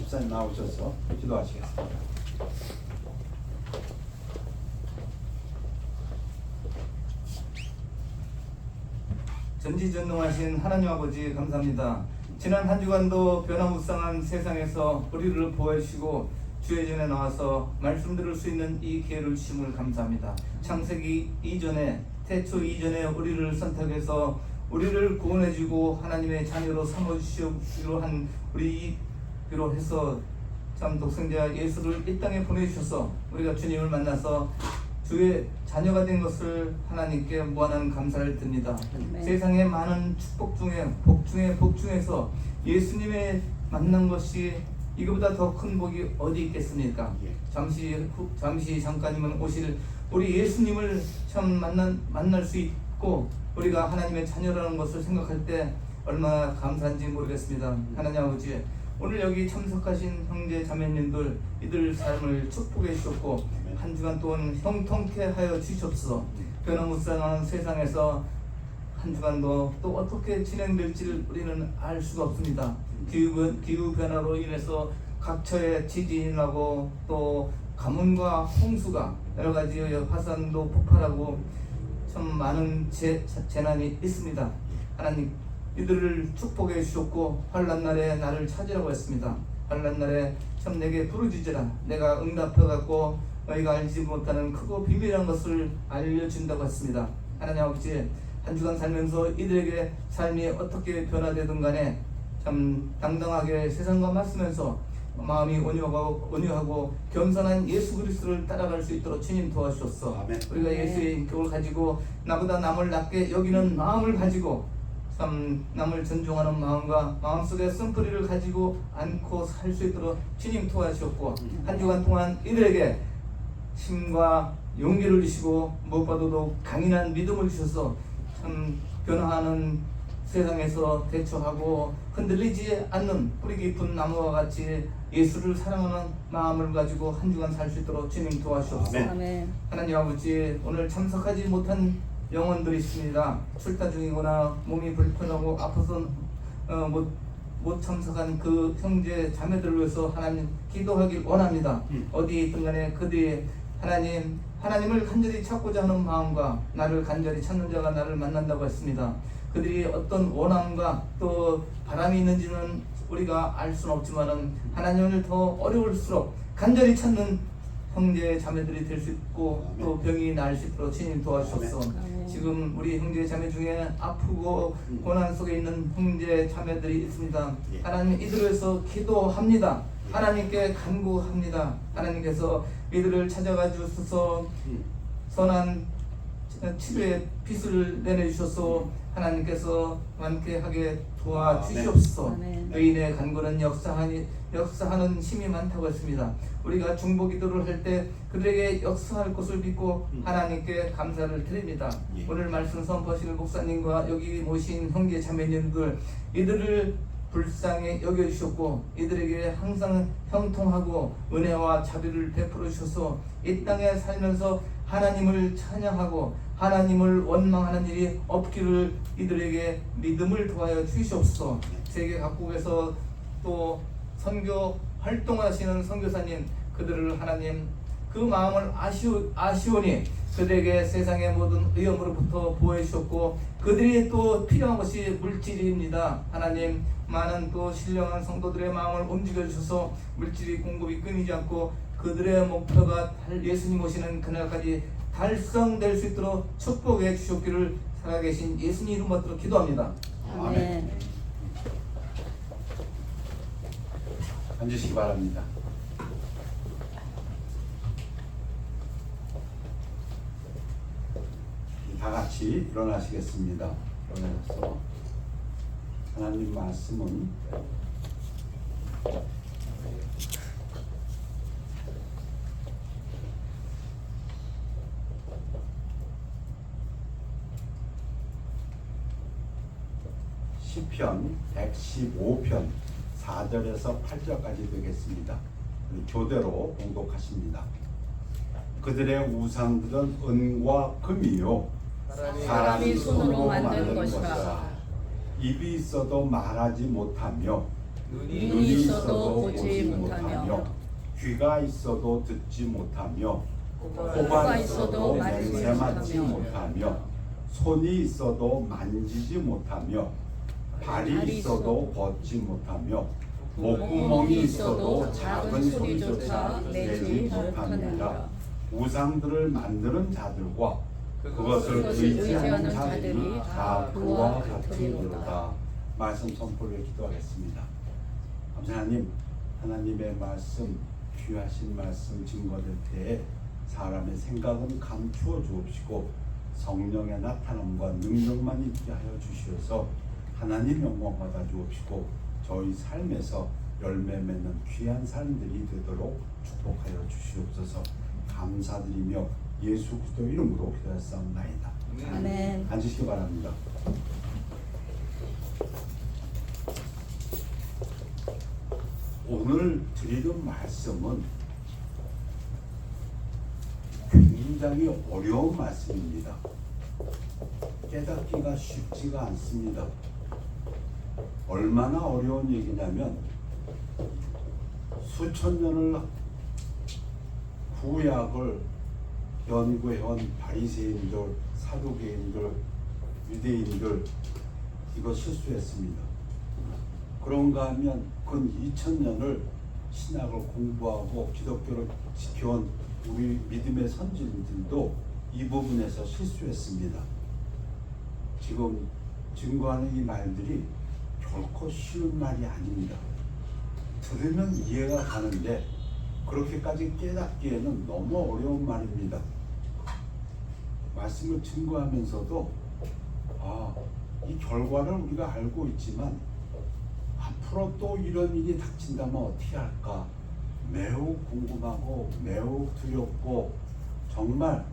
집사님 나오셔서 기도하시겠습니다. 전지전능하신 하나님 아버지 감사합니다. 지난 한 주간도 변화무쌍한 세상에서 우리를 보호해주시고 주의 전에 나와서 말씀 들을 수 있는 이 기회를 주심을 감사합니다. 창세기 이전에 태초 이전에 우리를 선택해서 우리를 구원해주고 하나님의 자녀로 삼아주시기로 한 우리로 해서 참 독생자 예수를 이 땅에 보내주셔서 우리가 주님을 만나서 주의 자녀가 된 것을 하나님께 무한한 감사를 드립니다. 세상의 많은 축복 중에 복 중에 복 중에서 예수님의 만난 것이 이거보다 더 큰 복이 어디 있겠습니까? 잠시 잠깐이면 오실 우리 예수님을 참 만날 수 있고 우리가 하나님의 자녀라는 것을 생각할 때 얼마나 감사한지 모르겠습니다. 하나님 아버지, 오늘 여기 참석하신 형제 자매님들 이들 삶을 축복해 주셨고 한 주간 동안 형통케 하여 주시옵소서. 변화무쌍한 세상에서 한 주간도 또 어떻게 진행될지를 우리는 알 수가 없습니다. 기후 변화로 인해서 각처에 지진이 나고 또 가뭄과 홍수가 여러 가지 화산도 폭발하고 참 많은 재난이 있습니다. 하나님, 이들을 축복해 주셨고 환난 날에 나를 찾으라고 했습니다. 환난 날에 참 내게 부르짖으라. 내가 응답해 갖고 너희가 알지 못하는 크고 비밀한 것을 알려준다고 했습니다. 하나님 아버지, 한 주간 살면서 이들에게 삶이 어떻게 변화되든 간에 참 당당하게 세상과 맞서면서 마음이 온유하고 겸손한 예수 그리스도를 따라갈 수 있도록 주님 도와주셨어. 아멘. 우리가 예수의 인격을 가지고 나보다 남을 낮게 여기는 마음을 가지고 참 남을 존중하는 마음과 마음속에 쓴뿌리를 가지고 안고 살 수 있도록 주님 도와주셨고 한 주간 동안 이들에게 힘과 용기를 주시고 무엇보다도 강인한 믿음을 주셔서 참 변화하는 세상에서 대처하고 흔들리지 않는 뿌리 깊은 나무와 같이 예수를 사랑하는 마음을 가지고 한 주간 살 수 있도록 주님 도와주옵소서. 아멘. 하나님 아버지, 오늘 참석하지 못한 영혼들이 있습니다. 출타 중이거나 몸이 불편하고 아파서 못 참석한 그 형제 자매들을 위해서 하나님 기도하길 원합니다. 어디에 있든 간에 그들이 하나님을 간절히 찾고자 하는 마음과 나를 간절히 찾는 자가 나를 만난다고 했습니다. 그들이 어떤 원함과 또 바람이 있는지는 우리가 알 수는 없지만은 하나님을 더 어려울수록 간절히 찾는 형제 자매들이 될 수 있고 또 병이 나을 수 있도록 주님 도와주셔서 지금 우리 형제 자매 중에 아프고 고난 속에 있는 형제 자매들이 있습니다. 하나님, 이들을 위해서 기도합니다. 하나님께 간구합니다. 하나님께서 이들을 찾아가 주셔서 선한 치료의 빛을 내내주셔서 하나님께서 완쾌하게 도와주시옵소서. 의인의 간구는 역사하는 힘이 많다고 했습니다. 우리가 중보기도를 할 때 그들에게 역사할 것을 믿고 하나님께 감사를 드립니다. 오늘 말씀 선포하시는 목사님과 여기 모신 형제 자매님들, 이들을 불쌍히 여겨주셨고 이들에게 항상 형통하고 은혜와 자비를 베풀어 주셔서 이 땅에 살면서 하나님을 찬양하고 하나님을 원망하는 일이 없기를 이들에게 믿음을 도하여 주시옵소서. 세계 각국에서 또 선교 활동하시는 선교사님, 그들을 하나님 그 마음을 아시오니 그들에게 세상의 모든 위험으로부터 보호해 주셨고 그들이 또 필요한 것이 물질입니다. 하나님, 많은 또 신령한 성도들의 마음을 움직여 주셔서 물질이 공급이 끊이지 않고 그들의 목표가 예수님 오시는 그날까지 달성될 수 있도록 축복해 주셨기를 살아계신 예수님 이름 받들어 기도합니다. 아멘. 앉으시기 바랍니다. 다 같이 일어나시겠습니다. 일어나서 하나님 말씀은 시편 115편 4절에서 8절까지 되겠습니다. 교대로 봉독하십니다. 그들의 우상들은 은과 금이요 사람이 손으로 만든 것이라. 입이 있어도 말하지 못하며 눈이 있어도 보지 못하며 귀가 있어도 듣지 못하며 코가 있어도 냄새 맡지 못하며 못하며 손이 있어도 만지지 못하며 발이 있어도 걷지 못하며 목구멍이 있어도 작은 소리조차 내지 못합니다. 우상들을 만드는 자들과 그것을 의지하는 자들이 다 그와 같으리로다. 말씀 선포를 기도하겠습니다. 하나님, 하나님의 말씀, 귀하신 말씀 증거될 때에 사람의 생각은 감추어 주옵시고 성령의 나타남과 능력만 있게 하여 주시어서 하나님 영광 받아 주옵시고 저희 삶에서 열매 맺는 귀한 삶들이 되도록 축복하여 주시옵소서. 감사드리며 예수 그리스도 이름으로 기도하옵나이다. 아멘. 앉으시기 바랍니다. 오늘 드리는 말씀은 굉장히 어려운 말씀입니다. 깨닫기가 쉽지가 않습니다. 얼마나 어려운 얘기냐면 수천 년을 구약을 연구해온 바리새인들, 사두개인들, 유대인들 이거 실수했습니다. 그런가 하면 근 2000년을 신학을 공부하고 기독교를 지켜온 우리 믿음의 선진들도 이 부분에서 실수했습니다. 지금 증거하는 이 말들이 결코 쉬운 말이 아닙니다. 들으면 이해가 가는데 그렇게까지 깨닫기에는 너무 어려운 말입니다. 말씀을 증거하면서도 이 결과를 우리가 알고 있지만 앞으로 또 이런 일이 닥친다면 어떻게 할까 매우 궁금하고 매우 두렵고 정말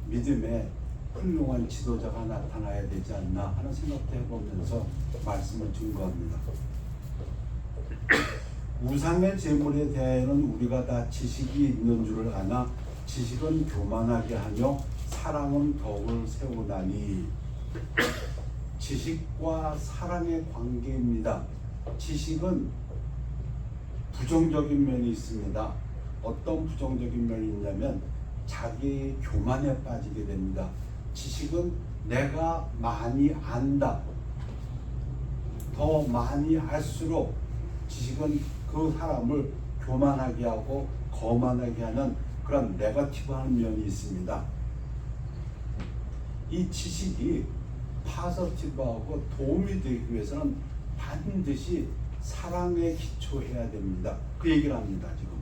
믿음의 훌륭한 지도자가 나타나야 되지 않나 하는 생각도 해보면서 말씀을 증거합니다. 우상의 제물에 대해서는 우리가 다 지식이 있는 줄을 아나 지식은 교만하게 하며 사랑은 덕을 세우나니. 지식과 사랑의 관계입니다. 지식은 부정적인 면이 있습니다. 어떤 부정적인 면이 있냐면 자기 교만에 빠지게 됩니다. 지식은 내가 많이 안다. 더 많이 알수록 지식은 그 사람을 교만하게 하고 거만하게 하는 그런 네거티브한 면이 있습니다. 이 지식이 파서티브하고 도움이 되기 위해서는 반드시 사랑에 기초해야 됩니다. 그 얘기를 합니다. 지금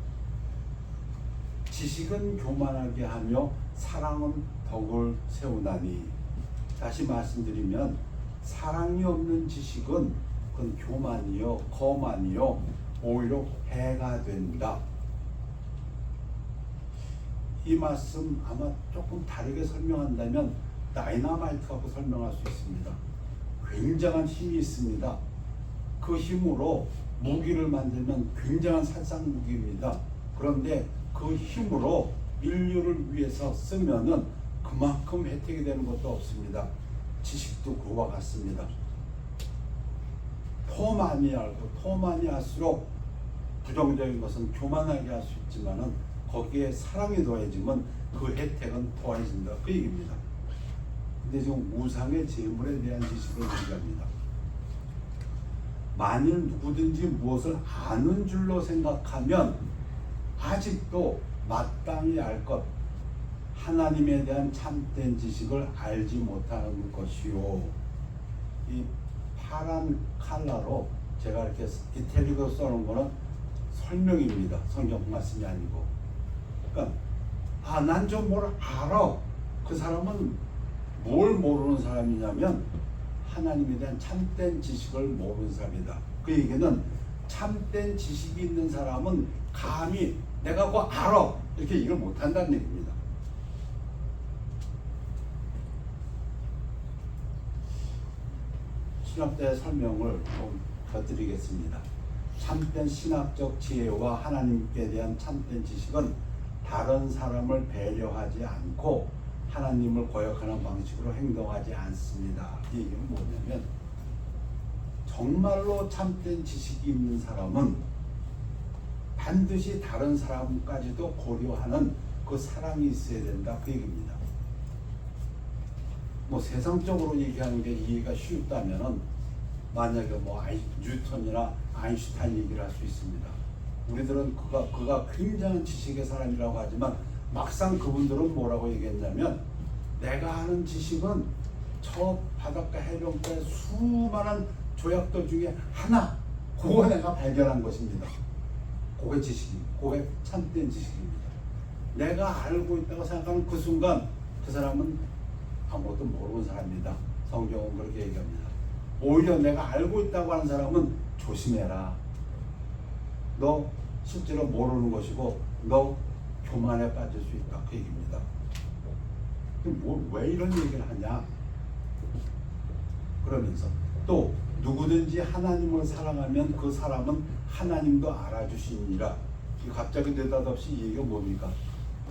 지식은 교만하게 하며 사랑은 덕을 세우나니. 다시 말씀드리면 사랑이 없는 지식은 그건 교만이요 거만이요 오히려 해가 된다. 이 말씀 아마 조금 다르게 설명한다면 다이너마이트 갖고 설명할 수 있습니다. 굉장한 힘이 있습니다. 그 힘으로 무기를 만들면 굉장한 살상 무기입니다. 그런데 그 힘으로 인류를 위해서 쓰면은 그만큼 혜택이 되는 것도 없습니다. 지식도 그와 같습니다. 더 많이 알고 더 많이 할수록 부정적인 것은 교만하게 할 수 있지만은 거기에 사랑이 더해지면 그 혜택은 더해진다. 그 얘기입니다. 근데 지금 우상의 제물에 대한 지식을 얘기합니다. 만일 누구든지 무엇을 아는 줄로 생각하면 아직도 마땅히 알 것, 하나님에 대한 참된 지식을 알지 못하는 것이요. 이 파란 칼라로 제가 이렇게 이태리어로 써놓은 거는 설명입니다. 성경 말씀이 아니고. 그러니까 난 좀 뭘 알아. 그 사람은 뭘 모르는 사람이냐면 하나님에 대한 참된 지식을 모르는 사람이다. 그 얘기는 참된 지식이 있는 사람은 감히 내가 그거 알아 이렇게 얘기를 못한다는 얘기입니다. 신학자의 설명을 좀 더 드리겠습니다. 참된 신학적 지혜와 하나님께 대한 참된 지식은 다른 사람을 배려하지 않고 하나님을 거역하는 방식으로 행동하지 않습니다. 이 얘기는 뭐냐면 정말로 참된 지식이 있는 사람은 반드시 다른 사람까지도 고려하는 그 사랑이 있어야 된다, 그 얘기입니다. 뭐 세상적으로 얘기하는 게 이해가 쉽다면은 만약에 뭐 뉴턴이나 아인슈타인 얘기를 할 수 있습니다. 우리들은 그가 굉장한 지식의 사람이라고 하지만 막상 그분들은 뭐라고 얘기했냐면, 내가 아는 지식은 저 바닷가 해변가의 수많은 조약들 중에 하나, 그거 내가 발견한 것입니다. 그게 지식입니다. 그게 참된 지식입니다. 내가 알고 있다고 생각하는 그 순간 그 사람은 아무것도 모르는 사람입니다. 성경은 그렇게 얘기합니다. 오히려 내가 알고 있다고 하는 사람은 조심해라. 너 실제로 모르는 것이고 너 교만에 빠질 수 있다, 그 얘기입니다. 왜 이런 얘기를 하냐? 그러면서 또 누구든지 하나님을 사랑하면 그 사람은 하나님도 알아주시니라. 갑자기 느닷없이 이 얘기가 뭡니까?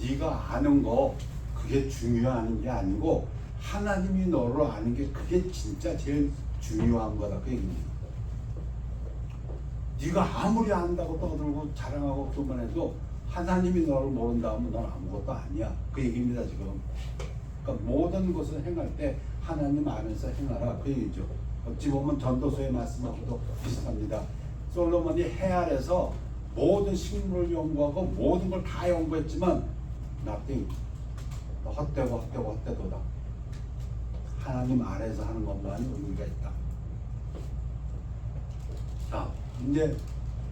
네가 아는 거 그게 중요한 게 아니고 하나님이 너를 아는 게 그게 진짜 제일 중요한 거다, 그 얘기입니다. 네가 아무리 안다고 떠들고 자랑하고 그만해도 하나님이 너를 모른다면 넌 아무것도 아니야, 그 얘기입니다 지금. 그러니까 모든 것을 행할 때 하나님 안에서 행하라, 그 얘기죠. 어찌 보면 전도서의 말씀하고도 비슷합니다. 솔로몬이 해 아래서 모든 식물을 연구하고 모든 걸 다 연구했지만 nothing, 헛되도다. 하나님 아래서 하는 것만 의미가 있다. 자,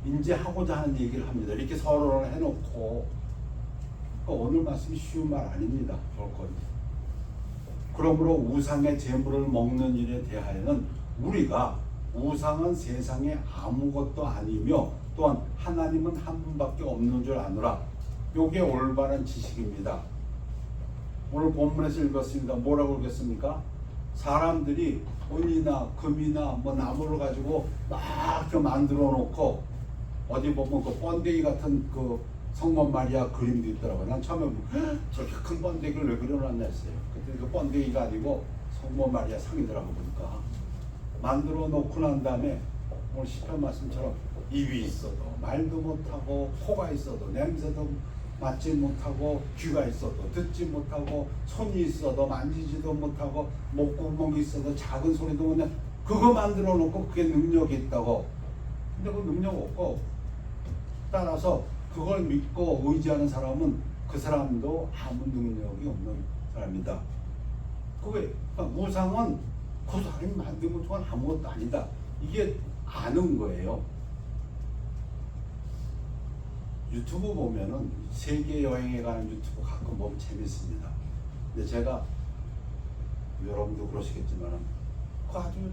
이제 하고자 하는 얘기를 합니다. 이렇게 서론을 해놓고, 그러니까 오늘 말씀이 쉬운 말 아닙니다. 결코. 그러므로 우상의 제물을 먹는 일에 대하여는 우리가 우상은 세상에 아무것도 아니며 또한 하나님은 한 분밖에 없는 줄 아노라. 요게 올바른 지식입니다. 오늘 본문에서 읽었습니다. 뭐라고 읽었습니까? 사람들이 은이나 금이나 뭐 나무를 가지고 막 이렇게 만들어 놓고, 어디 보면 그 번데기 같은 그 성모 마리아 그림도 있더라고요. 난 처음에 저렇게 큰 번데기를 왜 그려놨나 했어요. 그때 그 번데기가 아니고 성모 마리아 상이더라고 보니까. 만들어 놓고 난 다음에 오늘 시편 말씀처럼 입이 있어도 말도 못하고, 코가 있어도 냄새도 맡지 못하고, 귀가 있어도 듣지 못하고, 손이 있어도 만지지도 못하고, 목구멍이 있어도 작은 소리도 못 내, 그거 만들어 놓고 그게 능력이 있다고. 근데 그 능력 없고, 따라서 그걸 믿고 의지하는 사람은 그 사람도 아무 능력이 없는 사람이다. 그게 그러니까 우상은 그 사람이 만든 것 동안 아무것도 아니다, 이게 아는 거예요. 유튜브 보면은 세계 여행에 가는 유튜브 가끔 보면 재밌습니다. 근데 제가, 여러분도 그러시겠지만, 그 아주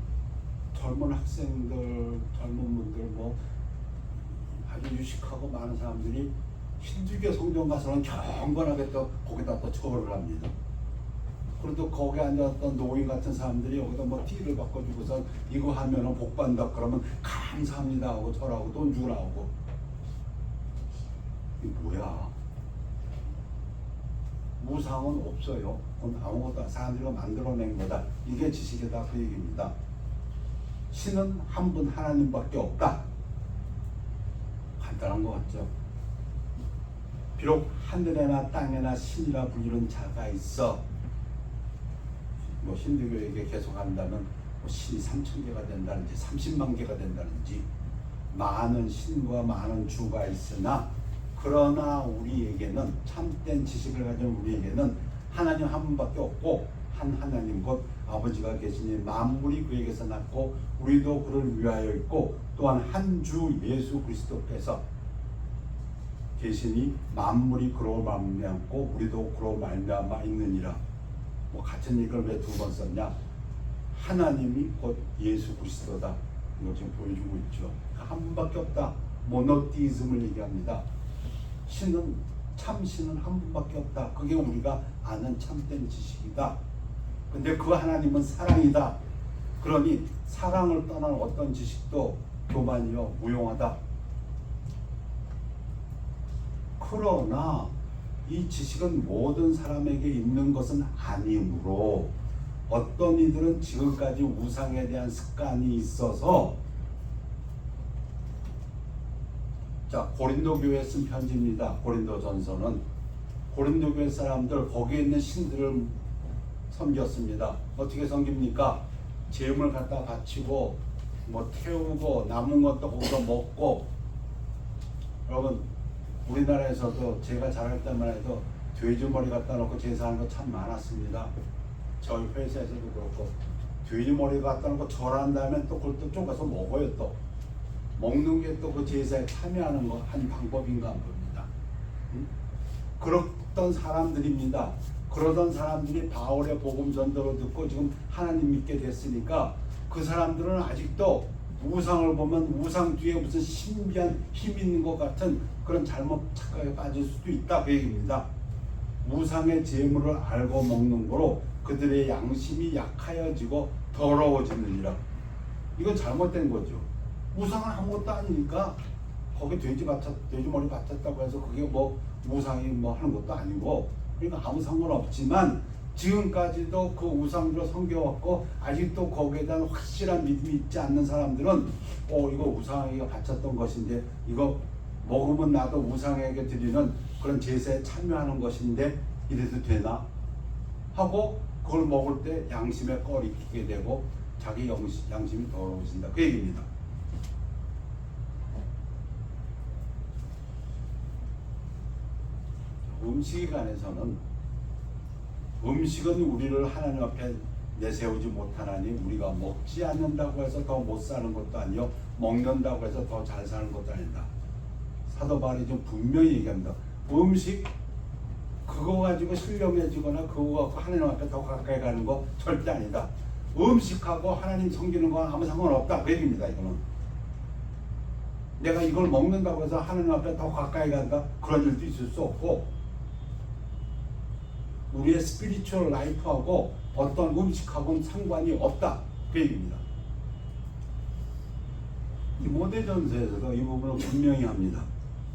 젊은 학생들, 젊은 분들, 뭐 아주 유식하고 많은 사람들이 힌두교 성경 가서는 경건하게 또 거기다 또 절을 합니다. 그래도 거기 앉았던 노인 같은 사람들이 여기다 뭐 띠를 바꿔주고서 이거 하면은 복 받는다 그러면 감사합니다 하고 절하고 돈 주고 나오고. 이게 뭐야? 우상은 없어요. 그건 아무것도 사람들이 만들어낸 거다. 이게 지식이다, 그 얘기입니다. 신은 한 분 하나님밖에 없다. 간단한 것 같죠? 비록 하늘에나 땅에나 신이라 불리는 자가 있어. 뭐 힌두교에게 계속 한다면 뭐 신이 3,000개가 된다든지 30만 개가 된다든지 많은 신과 많은 주가 있으나, 그러나 우리에게는, 참된 지식을 가진 우리에게는 하나님 한 분밖에 없고, 한 하나님 곧 아버지가 계시니 만물이 그에게서 났고 우리도 그를 위하여 있고, 또한 한 주 예수 그리스도께서 계시니 만물이 그로 말미암고 우리도 그로 말미암아 있느니라. 뭐 같은 얘기를 왜 두 번 썼냐? 하나님이 곧 예수 그리스도다, 이거 지금 보여주고 있죠. 한 분밖에 없다, 모노티즘을 얘기합니다. 신은, 참신은 한 분밖에 없다. 그게 우리가 아는 참된 지식이다. 근데 그 하나님은 사랑이다. 그러니 사랑을 떠난 어떤 지식도 교만이요 무용하다. 그러나 이 지식은 모든 사람에게 있는 것은 아니므로, 어떤 이들은 지금까지 우상에 대한 습관이 있어서 자, 고린도 교회에 쓴 편지입니다. 고린도 전서는 고린도 교회 사람들 거기에 있는 신들을 섬겼습니다. 어떻게 섬깁니까? 제물 갖다 바치고 뭐 태우고 남은 것도 거기서 먹고. 여러분, 우리나라에서도 제가 자랄 때만 해도 돼지머리 갖다 놓고 제사하는 거 참 많았습니다. 저희 회사에서도 그렇고 돼지머리 갖다 놓고 절한 다음에 또 그걸 또 쪼가서 먹어요. 또 먹는 게 또 그 제사에 참여하는 거 한 방법인가 봅니다. 그렇던 사람들입니다. 그러던 사람들이 바울의 복음 전도를 듣고 지금 하나님 믿게 됐으니까 그 사람들은 아직도 우상을 보면 우상 뒤에 무슨 신비한 힘이 있는 것 같은 그런 잘못 착각에 빠질 수도 있다 그 얘기입니다. 우상의 재물을 알고 먹는 거로 그들의 양심이 약하여지고 더러워지느니라. 이건 잘못된 거죠. 우상은 아무것도 아니니까 거기 돼지머리 바쳤다고 해서 그게 뭐 우상이 뭐 하는 것도 아니고, 그러니까 아무 상관없지만 지금까지도 그 우상으로 섬겨왔고 아직도 거기에 대한 확실한 믿음이 있지 않는 사람들은 이거 우상에게 바쳤던 것인데 이거 먹으면 나도 우상에게 드리는 그런 제사에 참여하는 것인데 이래도 되나? 하고 그걸 먹을 때 양심에 꺼리게 되고 자기 양심이 더러워진다 그 얘기입니다. 음식에 관해서는 음식은 우리를 하나님 앞에 내세우지 못하나니 우리가 먹지 않는다고 해서 더 못 사는 것도 아니요 먹는다고 해서 더 잘 사는 것도 아니다. 사도 바울이 좀 분명히 얘기합니다. 음식 그거 가지고 신령해지거나 그거 갖고 하나님 앞에 더 가까이 가는 거 절대 아니다. 음식하고 하나님 섬기는 건 아무 상관없다 그 얘기입니다. 이거는 내가 이걸 먹는다고 해서 하나님 앞에 더 가까이 간다 그런 일도 있을 수 없고, 우리의 스피리추얼 라이프하고 어떤 음식하고는 상관이 없다 그 얘기입니다. 디모데전서에서도 이 부분을 분명히 합니다.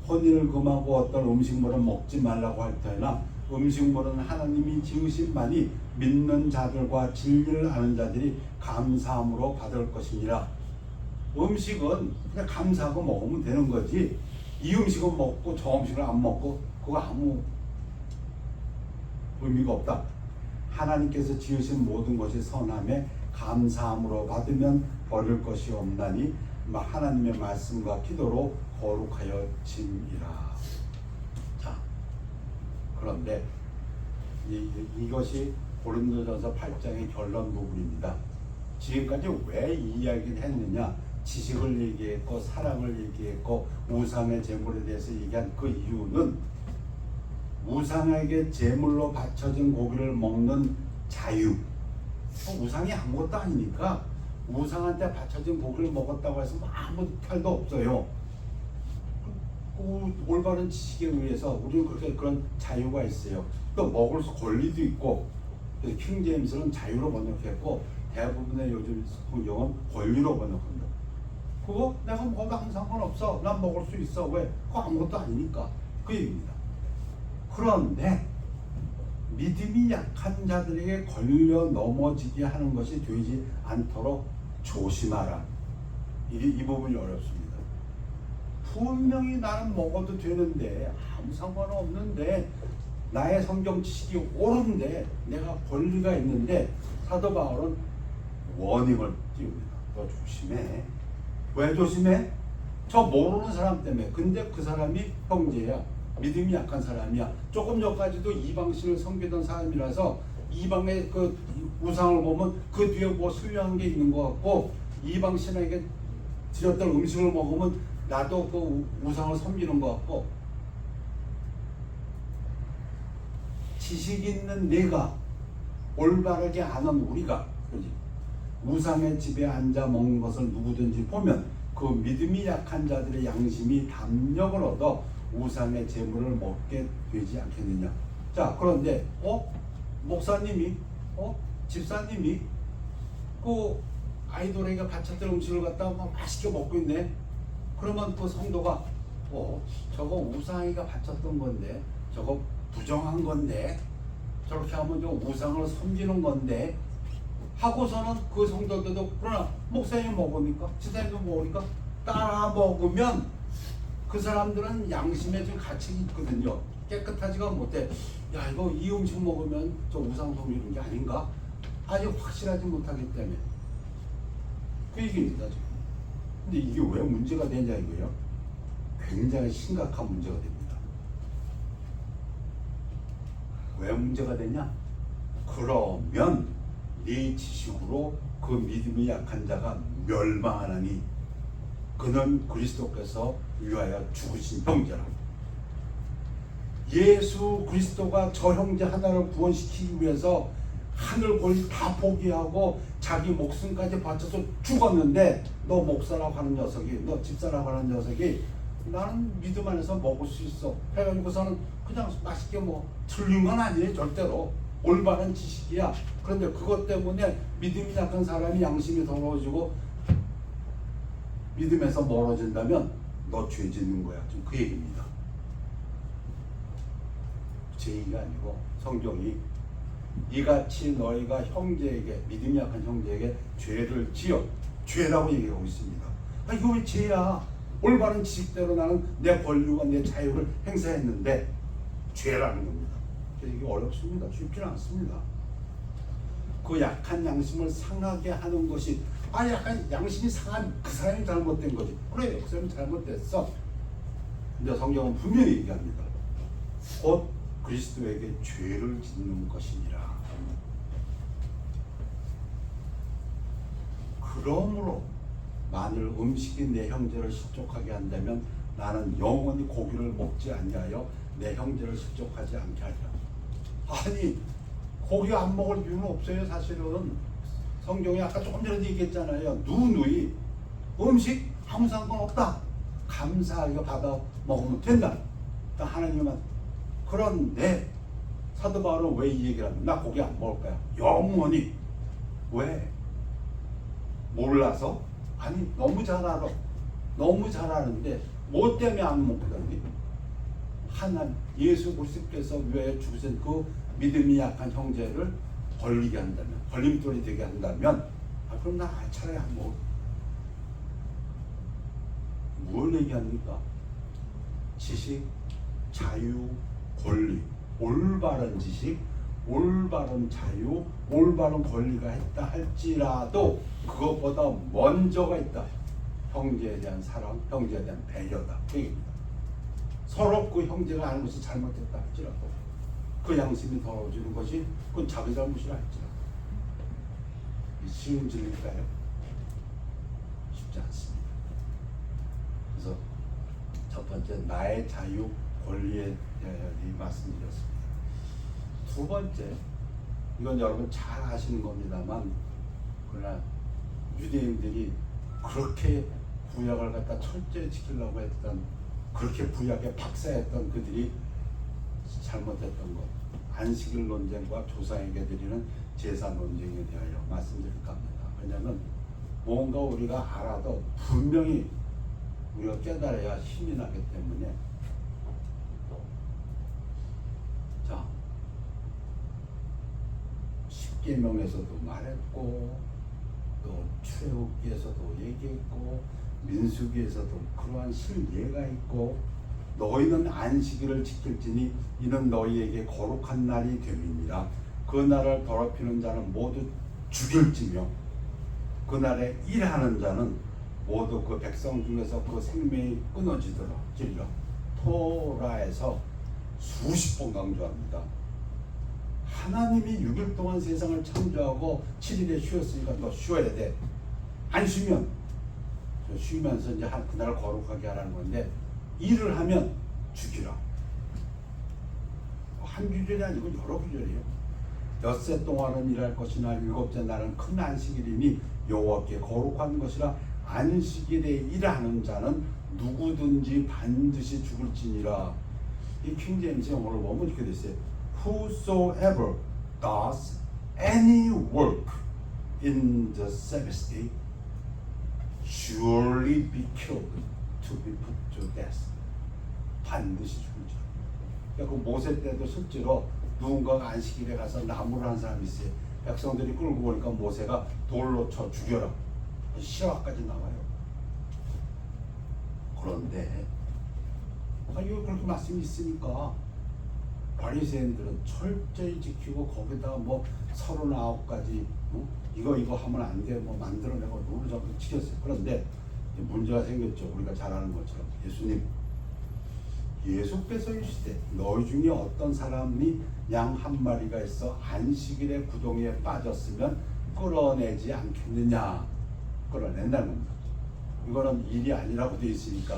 혼인을 금하고 어떤 음식물은 먹지 말라고 할 터이나 음식물은 하나님이 지으신만이 믿는 자들과 진리를 아는 자들이 감사함으로 받을 것이니라. 음식은 그냥 감사하고 먹으면 되는 거지, 이 음식은 먹고 저 음식을 안 먹고 그거 아무 의미가 없다. 하나님께서 지으신 모든 것이 선함에 감사함으로 받으면 버릴 것이 없나니 하나님의 말씀과 기도로 거룩하여 짐이라. 자, 그런데 이것이 고린도전서 8장의 결론 부분입니다. 지금까지 왜 이 이야기를 했느냐? 지식을 얘기했고 사랑을 얘기했고 우상의 제물에 대해서 얘기한 그 이유는 우상에게 제물로 바쳐진 고기를 먹는 자유. 우상이 아무것도 아니니까 우상한테 바쳐진 고기를 먹었다고 해서 아무 탈도 없어요. 올바른 지식에 의해서 우리는 그렇게 그런 자유가 있어요. 또 먹을 수 권리도 있고, 킹제임스는 자유로 번역했고 대부분의 요즘 성경은 권리로 번역합니다. 그거 내가 먹어도 아무 상관없어. 난 먹을 수 있어. 왜? 그거 아무것도 아니니까. 그 얘기입니다. 그런데 믿음이 약한 자들에게 걸려 넘어지게 하는 것이 되지 않도록 조심하라. 이 부분이 어렵습니다. 분명히 나는 먹어도 되는데 아무 상관없는데 나의 성경 지식이 옳은데 내가 권리가 있는데 사도 바울은 워닝을 띄웁니다. 너 조심해. 왜 조심해? 저 모르는 사람 때문에. 근데 그 사람이 형제야. 믿음이 약한 사람이야. 조금 전까지도 이방신을 섬기던 사람이라서 이방의 그 우상을 보면 그 뒤에 뭐 신령한 게 있는 것 같고, 이방신에게 드렸던 음식을 먹으면 나도 그 우상을 섬기는 것 같고, 지식 있는 내가 올바르게 아는 우리가, 그렇지? 우상의 집에 앉아 먹는 것을 누구든지 보면 그 믿음이 약한 자들의 양심이 담력을 얻어 우상의 제물을 먹게 되지 않겠느냐. 자, 그런데 목사님이 집사님이 그 아이돌에게 바쳤던 음식을 갖다가 막 맛있게 먹고 있네. 그러면 그 성도가 저거 우상이가 바쳤던 건데, 저거 부정한 건데, 저렇게 하면 저 우상을 섬기는 건데 하고서는 그 성도들도, 그러나 목사님이 먹으니까 집사님도 먹으니까 따라 먹으면 그 사람들은 양심에 좀 가책이 있거든요. 깨끗하지가 못해. 야, 이거 이 음식 먹으면 저 우상숭 이런 게 아닌가? 아직 확실하지 못하기 때문에 그 얘기입니다 지금. 근데 이게 왜 문제가 되냐 이거예요. 굉장히 심각한 문제가 됩니다. 왜 문제가 되냐? 그러면 네 지식으로 그 믿음이 약한 자가 멸망하나니 그는 그리스도께서 위하여 죽으신 형제라. 예수 그리스도가 저 형제 하나를 구원시키기 위해서 하늘 권리 다 포기하고 자기 목숨까지 바쳐서 죽었는데 너 목사라고 하는 녀석이, 너 집사라고 하는 녀석이 나는 믿음 안에서 먹을 수 있어 해가지고서는 그냥 맛있게 뭐 틀린 건 아니에요. 절대로 올바른 지식이야. 그런데 그것 때문에 믿음이 약한 사람이 양심이 더러워지고 믿음에서 멀어진다면 너 죄 짓는 거야. 지금 그 얘기입니다. 제 얘기가 아니고 성경이 이같이 너희가 형제에게, 믿음이 약한 형제에게 죄를 지어, 죄라고 얘기하고 있습니다. 아, 이거 왜 죄야? 올바른 지식대로 나는 내 권리와 내 자유를 행사했는데 죄라는 겁니다. 이게 어렵습니다. 쉽지는 않습니다. 그 약한 양심을 상하게 하는 것이, 아, 약간 양심이 상한 그 사람이 잘못된 거지. 그래, 그 사람이 잘못됐어. 근데 성경은 분명히 얘기합니다. 곧 그리스도에게 죄를 짓는 것이니라. 그러므로 만일 음식이 내 형제를 실족하게 한다면 나는 영원히 고기를 먹지 아니하여 내 형제를 실족하지 않게 하리라. 아니, 고기 안 먹을 이유는 없어요. 사실은 성경에 아까 조금 전에 얘기했잖아요. 누누이 음식 아무 상관없다, 감사하게 받아 먹으면 된다. 하나님은. 그런데 사도 바울은 왜 이 얘기를 하면 나 고기 안 먹을 거야 영원히. 왜? 몰라서? 아니, 너무 잘 알아. 너무 잘 아는데 뭐 때문에 안 먹거든요. 하나님 예수 그리스도께서 위하여 죽으신 그 믿음이 약한 형제를 걸리게 한다면, 걸림돌이 되게 한다면, 아, 그럼 나 차라리 안 먹어. 뭘 얘기합니까? 지식, 자유, 권리, 올바른 지식, 올바른 자유, 올바른 권리가 있다 할지라도 그것보다 먼저가 있다. 형제에 대한 사랑, 형제에 대한 배려다. 그 얘기입니다. 서로 그 형제가 아는 것이 잘못됐다 할지라도 그 양심이 더러워지는 것이 그건 자기 잘못이라 할지라도. 쉬운 진리일까요? 쉽지 않습니다. 그래서 첫 번째, 나의 자유, 권리에 대하여 말씀드렸습니다. 두 번째, 이건 여러분 잘 아시는 겁니다만, 그러나 유대인들이 그렇게 구약을 갖다 철저히 지키려고 했던, 그렇게 구약에 박사했던 그들이 잘못했던 것, 안식일 논쟁과 조상에게 드리는 제사 논쟁에 대하여 말씀드릴까 합니다. 왜냐하면 뭔가 우리가 알아도 분명히 우리가 깨달아야 힘이 나기 때문에. 자, 십계명에서도 말했고, 또 출애굽기에서도 얘기했고, 민수기에서도 그러한 실예가 있고, 너희는 안식일을 지킬지니 이는 너희에게 거룩한 날이 됨이니라. 그 날을 더럽히는 자는 모두 죽일지며 그날에 일하는 자는 모두 그 백성 중에서 그 생명이 끊어지리라. 토라에서 수십 번 강조합니다. 하나님이 6일 동안 세상을 창조하고 7일에 쉬었으니까 너 쉬어야 돼. 안 쉬면 쉬면서 이제 그날을 거룩하게 하라는 건데, 일을 하면 죽이라. 한 규절이 아니고 여러 규절이에요. 엿새 동안은 일할 것이나 일곱째 날은 큰 안식일이니 여호와께 거룩한 것이라. 안식일에 일하는 자는 누구든지 반드시 죽을지니라. 이 킹제임스 영어를 보면 이렇게 됐어요. Whosoever does any work in the Sabbath day surely be killed, to be put to death. 반드시 죽을지라. 그러니까 그 모세 때도 실제로 누군가가 안식일에 가서 나무를 한 사람이 있어요. 백성들이 끌고 오니까 모세가 돌로 쳐 죽여라. 실화까지 나와요. 그런데 이거 그렇게 말씀이 있으니까 바리새인들은 철저히 지키고 거기다가 뭐 39가지 이거 하면 안 돼 뭐 만들어내고 룰을 잡고 지켰어요. 그런데 문제가 생겼죠. 우리가 잘 아는 것처럼 예수께서 이르시되 너희 중에 어떤 사람이 양 한 마리가 있어 안식일에 구덩이에 빠졌으면 끌어내지 않겠느냐. 끌어낸다는 겁니다. 이거는 일이 아니라고 되어 있으니까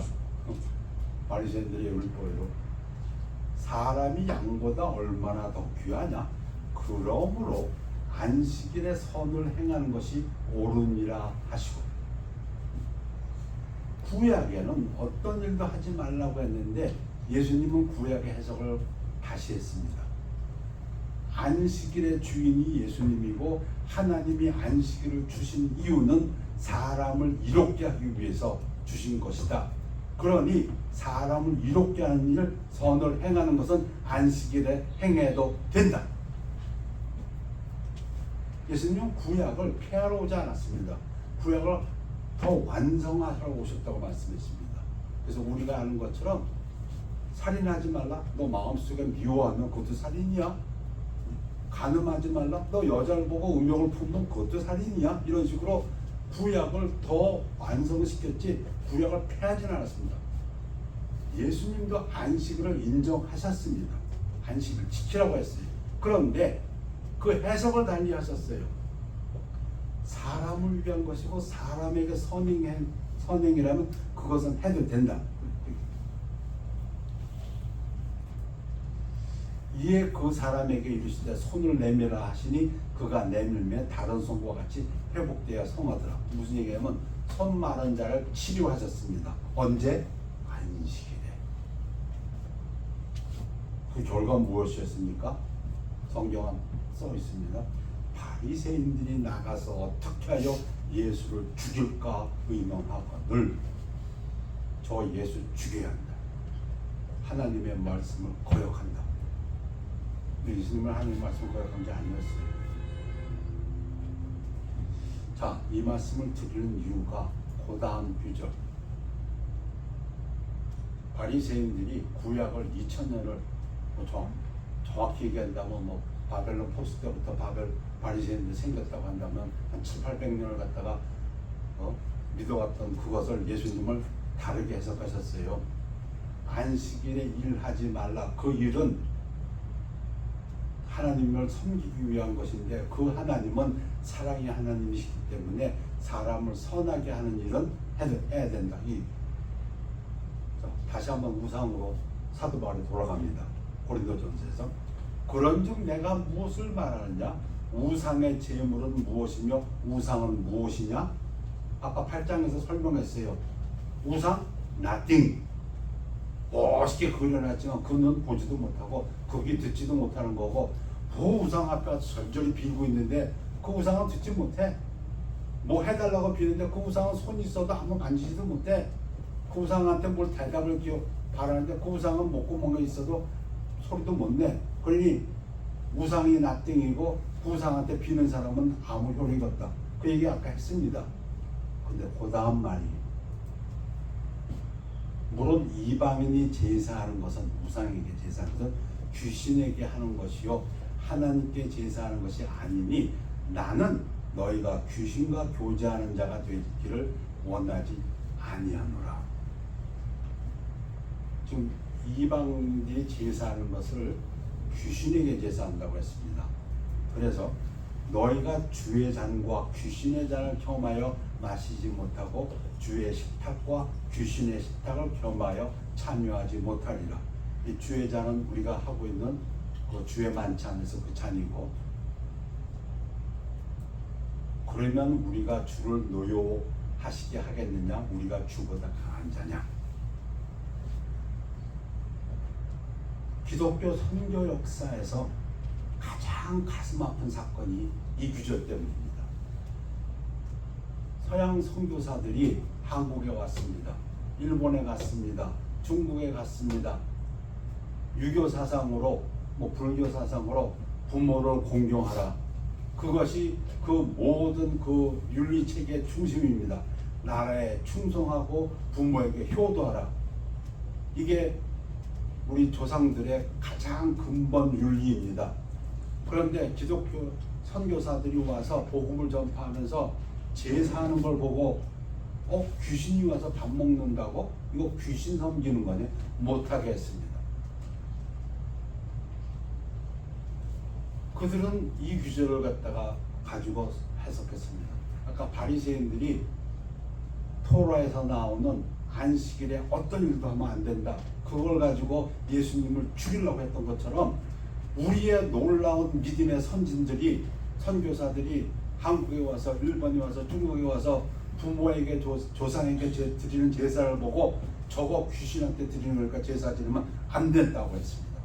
바리새인들이 울보이로 사람이 양보다 얼마나 더 귀하냐. 그러므로 안식일에 선을 행하는 것이 옳으니라 하시고, 구약에는 어떤 일도 하지 말라고 했는데 예수님은 구약의 해석을 다시 했습니다. 안식일의 주인이 예수님이고 하나님이 안식일을 주신 이유는 사람을 이롭게 하기 위해서 주신 것이다. 그러니 사람을 이롭게 하는 일을 선을 행하는 것은 안식일에 행해도 된다. 예수님은 구약을 폐하러 오지 않았습니다. 구약을 더 완성하러 오셨다고 말씀했습니다. 그래서 우리가 아는 것처럼 살인하지 말라. 너 마음속에 미워하면 그것도 살인이야. 간음하지 말라. 너 여자를 보고 음욕을 품으면 그것도 살인이야. 이런 식으로 구약을 더 완성시켰지 구약을 폐하진 않았습니다. 예수님도 안식일을 인정하셨습니다. 안식을 지키라고 했어요. 그런데 그 해석을 달리 하셨어요. 사람을 위한 것이고 사람에게 선행이라면 그것은 해도 된다. 이에 그 사람에게 이르시되 손을 내밀라 하시니 그가 내밀면 다른 손과 같이 회복되어 성하더라. 무슨 얘기냐면 손 마른 자를 치료하셨습니다. 언제? 안식일에. 그 결과는 무엇이었습니까? 성경은 써 있습니다. 바리새인들이 나가서 어떻게 하여 예수를 죽일까 의논하거늘 저 예수 죽여야 한다. 하나님의 말씀을 거역한다. 예수님은 하나님의 말씀을 거역한 게 아니었어요. 자, 이 말씀을 드리는 이유가 그 다음 규절. 바리새인들이 구약을 2000년을 정확히 얘기한다면 바벨론 포스 때부터 바리새인들이 생겼다고 한다면 한 700~800년을 갖다가 믿어왔던 그것을 예수님을 다르게 해석하셨어요. 안식일에 일하지 말라. 그 일은 하나님을 섬기기 위한 것인데 그 하나님은 사랑의 하나님이시기 때문에 사람을 선하게 하는 일은 해야 된다. 다시 한번 우상으로 사도 바울이 돌아갑니다. 고린도전서에서 그런즉 내가 무엇을 말하느냐? 우상의 제물은 무엇이며 우상은 무엇이냐? 아까 8장에서 설명했어요. 우상? nothing. 멋있게 그려놨지만 그는 보지도 못하고 그게 듣지도 못하는 거고 그 우상 앞에 가서 절절히 빌고 있는데 그 우상은 듣지 못해. 뭐 해달라고 비는데 그 우상은 손이 있어도 아무 만지지도 못해. 그 우상한테 뭘 대답을 바라는데 그 우상은 목구멍에 있어도 소리도 못 내. 그러니 우상이 나띵이고 그 우상한테 비는 사람은 아무 효력이 없다. 그 얘기 아까 했습니다. 근데 그 다음 말이 물론 이방인이 제사하는 것은 우상에게 제사하는 것은 귀신에게 하는 것이요 하나님께 제사하는 것이 아니니 나는 너희가 귀신과 교제하는 자가 되기를 원하지 아니하노라. 지금 이방인들이 제사하는 것을 귀신에게 제사한다고 했습니다. 그래서 너희가 주의 잔과 귀신의 잔을 겸하여 마시지 못하고 주의 식탁과 귀신의 식탁을 겸하여 참여하지 못하리라. 이 주의 잔은 우리가 하고 있는 그 주의 만찬에서 그 잔이고, 그러면 우리가 주를 노여하시게 하겠느냐? 우리가 주보다 강한 자냐? 기독교 선교 역사에서 가장 가슴 아픈 사건이 이 규절 때문입니다. 서양 선교사들이 한국에 왔습니다. 일본에 갔습니다. 중국에 갔습니다. 유교 사상으로 불교 사상으로 부모를 공경하라. 그것이 그 모든 그 윤리 체계의 중심입니다. 나라에 충성하고 부모에게 효도하라. 이게 우리 조상들의 가장 근본 윤리입니다. 그런데 기독교 선교사들이 와서 복음을 전파하면서 제사하는 걸 보고 귀신이 와서 밥 먹는다고? 이거 귀신 섬기는 거네? 못하게 했습니다. 그들은 이 규절을 갖다가 가지고 해석했습니다. 아까 바리새인들이 토라에서 나오는 안식일에 어떤 일도 하면 안 된다, 그걸 가지고 예수님을 죽이려고 했던 것처럼 우리의 놀라운 믿음의 선진들이, 선교사들이 한국에 와서, 일본에 와서, 중국에 와서 부모에게 조상에게 드리는 제사를 보고 저거 귀신한테 드리는 거니까 제사 드리면 안 된다고 했습니다.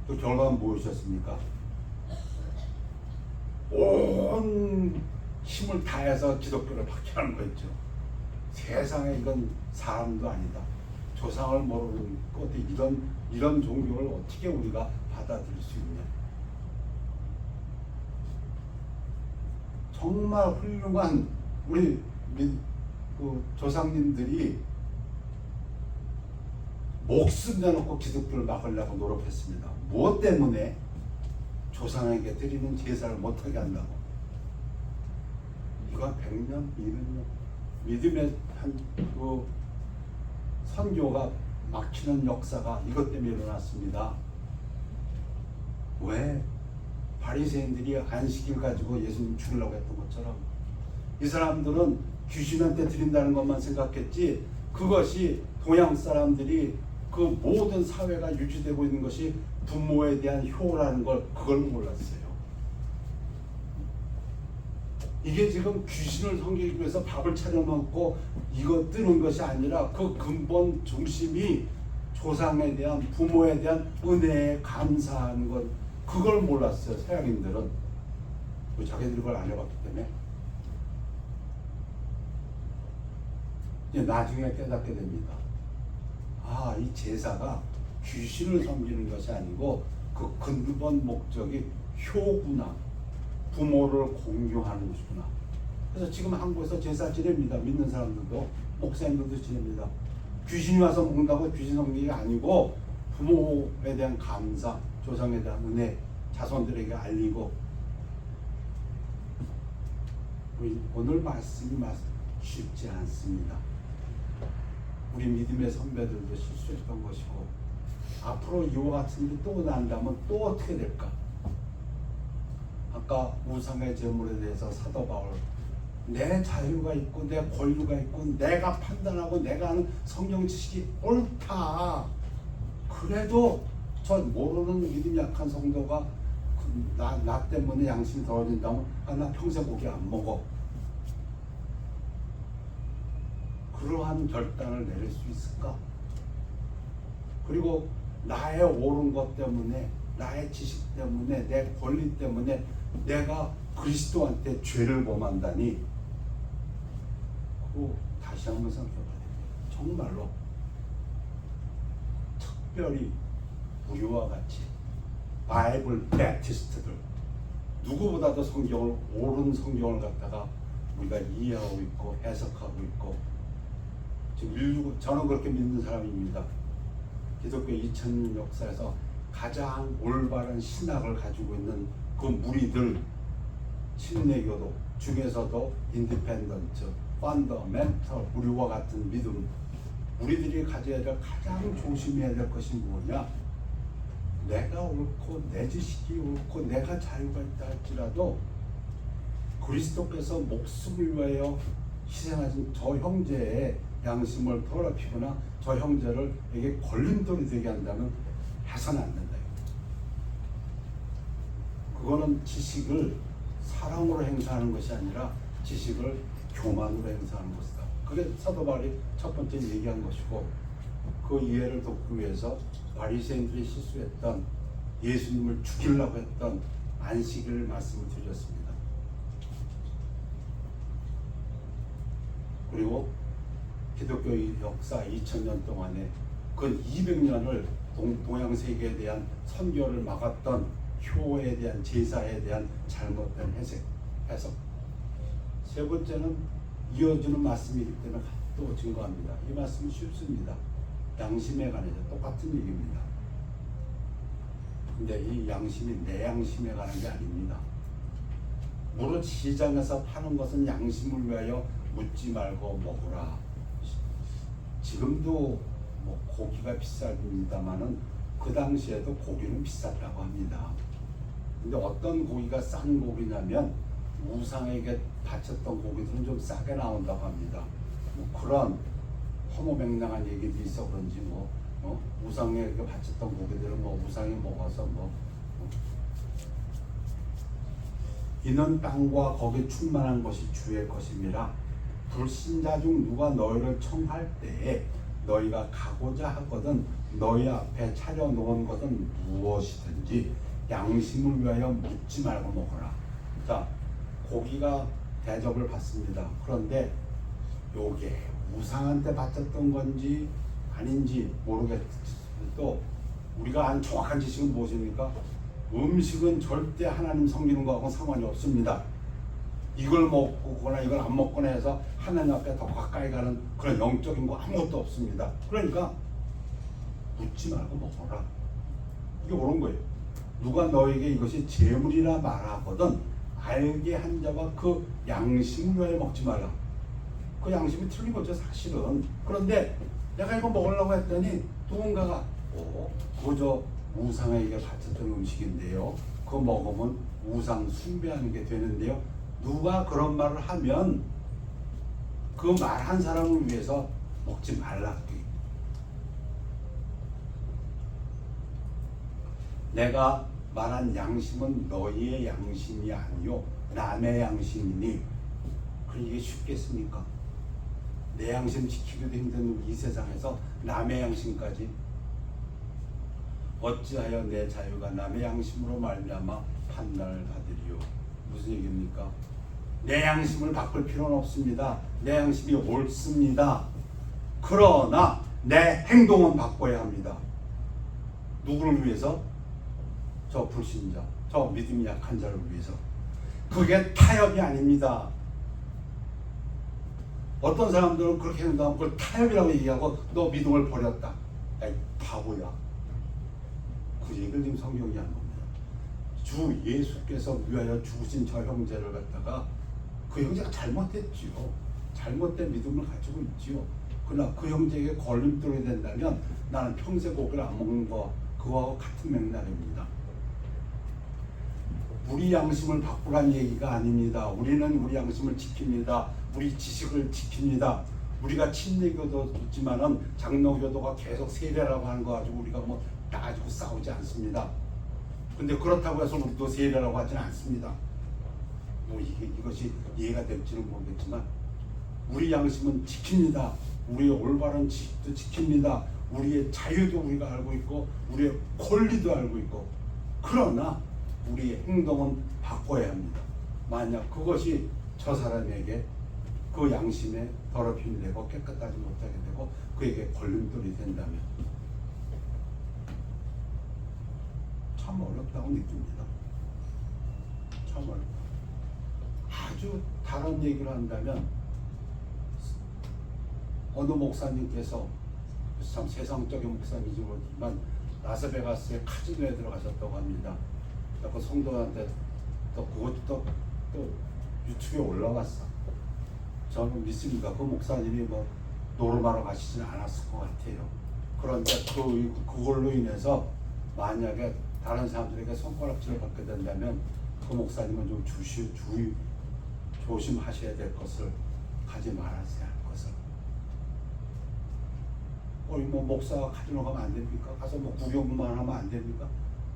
그 결과는 무엇이었습니까? 온 힘을 다해서 기독교를 박해하는 거였죠. 세상에 이건 사람도 아니다, 조상을 모르는 것, 이런 종교를 어떻게 우리가 받아들일 수 있냐. 정말 훌륭한 우리 그 조상님들이 목숨 내놓고 기독교를 막으려고 노력했습니다. 무엇 때문에? 조상에게 드리는 제사를 못하게 한다고. 이건 100년, 200년 믿음의 그 선교가 막히는 역사가 이것 때문에 일어났습니다. 왜? 바리새인들이 안식일 가지고 예수님 죽이려고 했던 것처럼 이 사람들은 귀신한테 드린다는 것만 생각했지, 그것이 동양 사람들이 그 모든 사회가 유지되고 있는 것이 부모에 대한 효라는 걸, 그걸 몰랐어요. 이게 지금 귀신을 섬기기 위해서 밥을 차려놓고 이거 뜨는 것이 아니라 그 근본 중심이 조상에 대한, 부모에 대한 은혜에 감사하는 것, 그걸 몰랐어요. 서양인들은 자기들이 그걸 안 해봤기 때문에. 이제 나중에 깨닫게 됩니다. 아, 이 제사가 귀신을 섬기는 것이 아니고 그 근본 목적이 효구나, 부모를 공경하는 것이구나. 그래서 지금 한국에서 제사 지냅니다. 믿는 사람들도, 목사님들도 지냅니다. 귀신이 와서 먹는다고 귀신 섬기는 게 아니고 부모에 대한 감사, 조상에 대한 은혜, 자손들에게 알리고. 오늘 말씀이 쉽지 않습니다. 우리 믿음의 선배들도 실수했던 것이고, 앞으로 이와 같은 일이 또 난다면 또 어떻게 될까? 아까 우상의 제물에 대해서 사도 바울, 내 자유가 있고 내 권리가 있고 내가 판단하고 내가 하는 성경 지식이 옳다, 그래도 저 모르는 믿음 약한 성도가 나 때문에 양심이 더러워진다면 나 평생 고기 안 먹어, 그러한 결단을 내릴 수 있을까? 그리고 나의 옳은 것 때문에, 나의 지식 때문에, 내 권리 때문에 내가 그리스도한테 죄를 범한다니, 그거 다시 한번 생각해봐야 됩니다. 정말로 특별히 우리와 같이 바이블 배티스트들, 누구보다도 성경을, 옳은 성경을 갖다가 우리가 이해하고 있고 해석하고 있고, 지금 인류, 저는 그렇게 믿는 사람입니다. 기독교 2000년 역사에서 가장 올바른 신학을 가지고 있는 그 무리들, 침례교도 중에서도 인디펜던트, 펀더멘털, 우리와 같은 믿음, 우리들이 가져야 될, 가장 조심해야 될 것이 뭐냐? 내가 옳고 내 지식이 옳고 내가 자유가 있다 할지라도 그리스도께서 목숨을 위하여 희생하신 저 형제의 양심을 더럽히거나 저 형제를에게 걸림돌이 되게 한다면 해서는 안 된다. 그거는 지식을 사랑으로 행사하는 것이 아니라 지식을 교만으로 행사하는 것이다. 그게 사도 바울이 첫 번째 얘기한 것이고, 그 이해를 돕기 위해서 바리새인들이 실수했던, 예수님을 죽이려고 했던 안식일 말씀을 드렸습니다. 그리고 기독교 역사 2000년 동안에 그 200년을 동양 세계에 대한 선교를 막았던 효에 대한, 제사에 대한 잘못된 해석. 세 번째는 이어지는 말씀이기 때문에 또 증거합니다. 이 말씀은 쉽습니다. 양심에 관해서 똑같은 얘기입니다. 근데 이 양심이 내 양심에 관한 게 아닙니다. 무릇 시장에서 파는 것은 양심을 위하여 묻지 말고 먹으라. 지금도 뭐 고기가 비쌉니다마는 그 당시에도 고기는 비쌌다고 합니다. 근데 어떤 고기가 싼 고기냐면 우상에게 바쳤던 고기들은 좀 싸게 나온다고 합니다. 뭐 그런 허무맹랑한 얘기도 있어 그런지 우상에게 바쳤던 고기들은 우상이 먹어서 이는 땅과 거기 충만한 것이 주의 것임이라. 불신자 중 누가 너희를 청할 때에 너희가 가고자 하거든 너희 앞에 차려놓은 것은 무엇이든지 양심을 위하여 묻지 말고 먹어라. 자, 고기가 대접을 받습니다. 그런데 요게 우상한테 바쳤던 건지 아닌지 모르겠도 우리가 한 정확한 지식은 무엇입니까? 음식은 절대 하나님 섬기는 거하고 상관이 없습니다. 이걸 먹거나 이걸 안 먹거나 해서 하나님 앞에 더 가까이 가는 그런 영적인 거 아무것도 없습니다. 그러니까 묻지 말고 먹어라. 이게 옳은 거예요. 누가 너에게 이것이 재물이라 말하거든 알게 한 자와 그 양심을 위하여 먹지 말라. 그 양심이 틀린 거죠 사실은. 그런데 내가 이거 먹으려고 했더니 누군가가 그저 우상에게 바쳤던 음식인데요, 그거 먹으면 우상 숭배하는 게 되는데요, 누가 그런 말을 하면 그 말한 사람을 위해서 먹지 말라. 내가 말한 양심은 너희의 양심이 아니요 남의 양심이니. 그럼 이게 쉽겠습니까? 내 양심 지키기도 힘든 이 세상에서 남의 양심까지. 어찌하여 내 자유가 남의 양심으로 말미암아 판단을 받으리요. 무슨 얘기입니까? 내 양심을 바꿀 필요는 없습니다. 내 양심이 옳습니다. 그러나 내 행동은 바꿔야 합니다. 누구를 위해서? 저 불신자, 저 믿음이 약한 자를 위해서. 그게 타협이 아닙니다. 어떤 사람들은 그렇게 한다면 그걸 타협이라고 얘기하고 너 믿음을 버렸다. 야, 이 바보야. 그 얘기를 지금 성경이 한 겁니다. 주 예수께서 위하여 죽으신 저 형제를 갖다가 그 형제가 잘못했지요. 잘못된 믿음을 가지고 있지요. 그러나 그 형제에게 걸림돌이 된다면 나는 평생 고기를 안 먹는 거 그거하고 같은 맥락입니다. 우리 양심을 바꾸란 얘기가 아닙니다. 우리는 우리 양심을 지킵니다. 우리 지식을 지킵니다. 우리가 침례교도 있지만은 장로교도가 계속 세례라고 하는 거 가지고 우리가 따지고 싸우지 않습니다. 근데 그렇다고 해서 우리도 세례라고 하지는 않습니다. 이것이 이해가 될지는 모르겠지만 우리 양심은 지킵니다. 우리의 올바른 지식도 지킵니다. 우리의 자유도 우리가 알고 있고 우리의 권리도 알고 있고. 그러나 우리의 행동은 바꿔야 합니다. 만약 그것이 저 사람에게 그 양심에 더럽힘이 되고 깨끗하지 못하게 되고 그에게 걸림돌이 된다면 참 어렵다고 느낍니다. 참 어렵다. 아주 다른 얘기를 한다면 어느 목사님께서 참 세상적인 목사님이지만 라스베가스의 카지노에 들어가셨다고 합니다. 그 성도한테 또 그것도 또 유튜브에 올라왔어. 저는 믿습니다. 그 목사님이 노름하러 가시지는 않았을 것 같아요. 그런데 그걸로 인해서 만약에 다른 사람들에게 손가락질을 받게 된다면 그 목사님은 좀 조심하셔야 될 것을, 가지 말아야 할 것을. 목사가 카지노 가면 안 됩니까? 가서 구경만 하면 안 됩니까?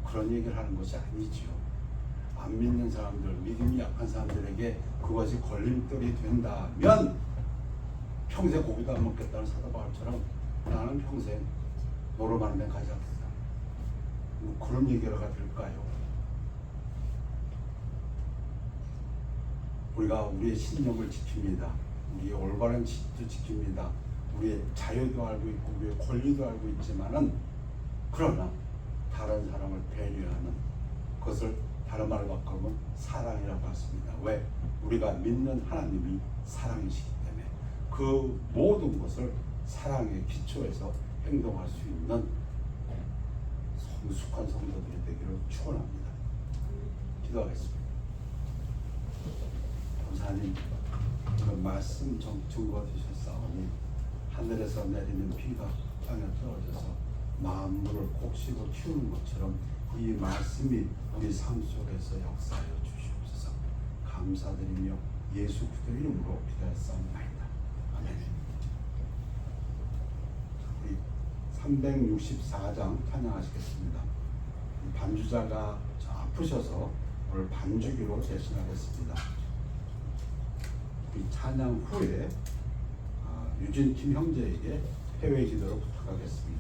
그런 얘기를 하는 것이 아니지요. 안 믿는 사람들, 믿음이 약한 사람들에게 그것이 걸림돌이 된다면 평생 고기도 안 먹겠다는 사도 바울처럼 나는 평생 노름하는 데 가지 않겠다. 그런 얘기가 될까요? 우리가 우리의 신념을 지킵니다. 우리의 올바른 지식도 지킵니다. 우리의 자유도 알고 있고 우리의 권리도 알고 있지만은 그러나 다른 사람을 배려하는 것을 다른 말로 바꾸면 사랑이라고 했습니다. 왜? 우리가 믿는 하나님이 사랑이시기 때문에 그 모든 것을 사랑의 기초에서 행동할 수 있는 성숙한 성도들이 되기를 축원합니다. 기도하겠습니다. 감사하님, 이런 말씀 증거 되셨사오니 하늘에서 내리는 비가 땅에 떨어져서 만물을 곡식으로 키우는 것처럼 이 말씀이 우리 삶 속에서 역사하여 주시옵소서. 감사드리며 예수 그리스도 이름으로 기도했사옵나이다. 아멘. 우리 364장 찬양하시겠습니다. 반주자가 아프셔서 오늘 반주기로 대신하겠습니다. 이 찬양 후에 유진 김 형제에게 해외 기도를 부탁하겠습니다.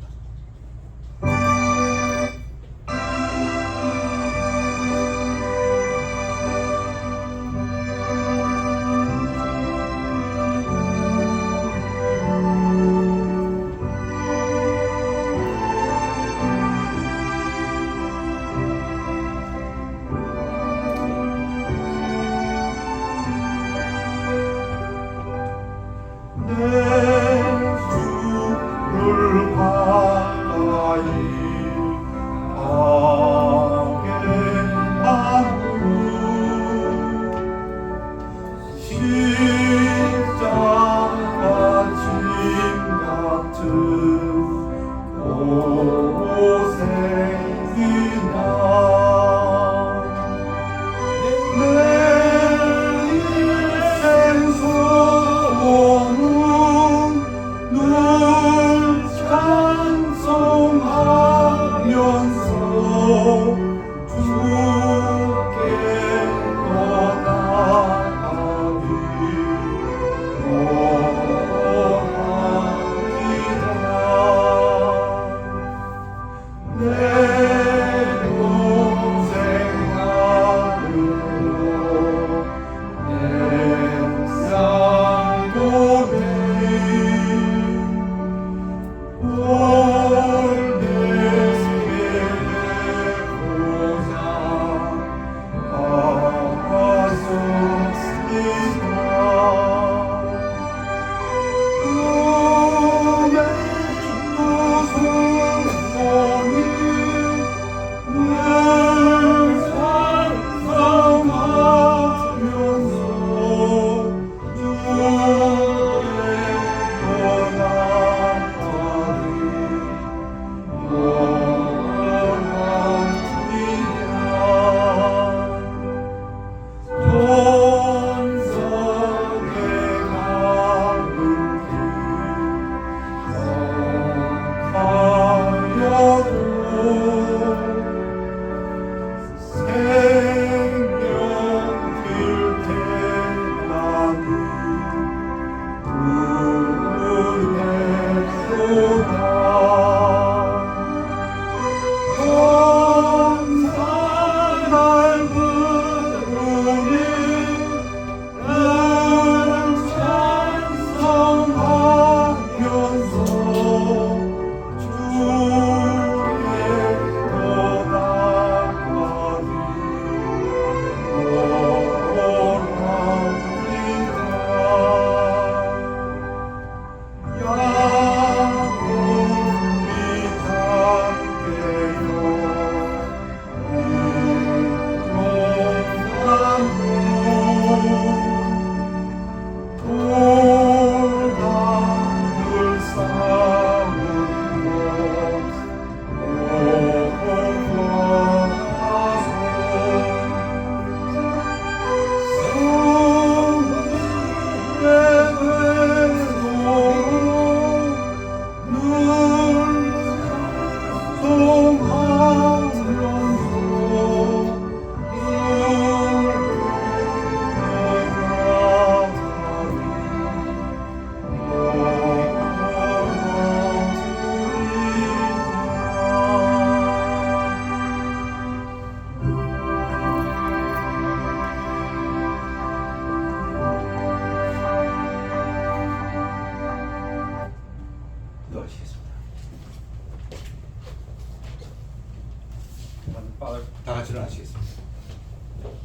Father, 다 같이 일어나시겠습니다.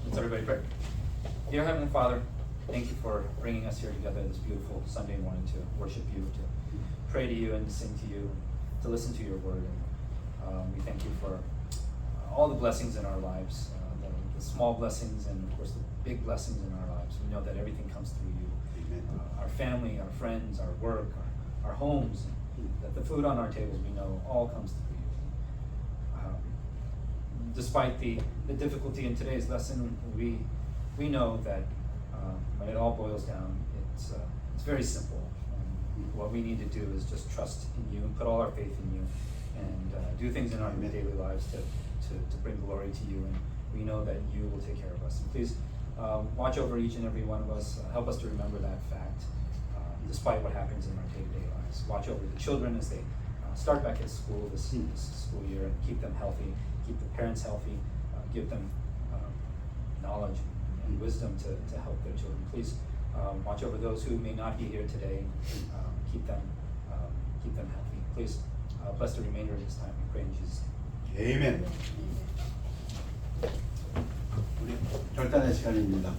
let's everybody pray. Dear Heavenly Father, thank you for bringing us here together this beautiful Sunday morning to worship you, to pray to you and to sing to you, to listen to your word. And we thank you for all the blessings in our lives, the small blessings and of course the big blessings in our lives. We know that everything comes through you. Amen. Our family, our friends, our work, our homes, that the food on our tables, we know all comes through you. Despite the difficulty in today's lesson, we know that when it all boils down, it's very simple. What we need to do is just trust in you and put all our faith in you, and do things in our Amen. daily lives to bring glory to you. And we know that you will take care of us. And please watch over each and every one of us. Help us to remember that fact, despite what happens in our day-to-day lives. Watch over the children as they start back at school this school year, and keep them healthy, keep the parents healthy, give them knowledge and wisdom to help their children. Please watch over those who may not be here today. Keep them healthy. Please bless the remainder of this time. We pray in Jesus' name. 아멘. 우리 결단의 시간입니다.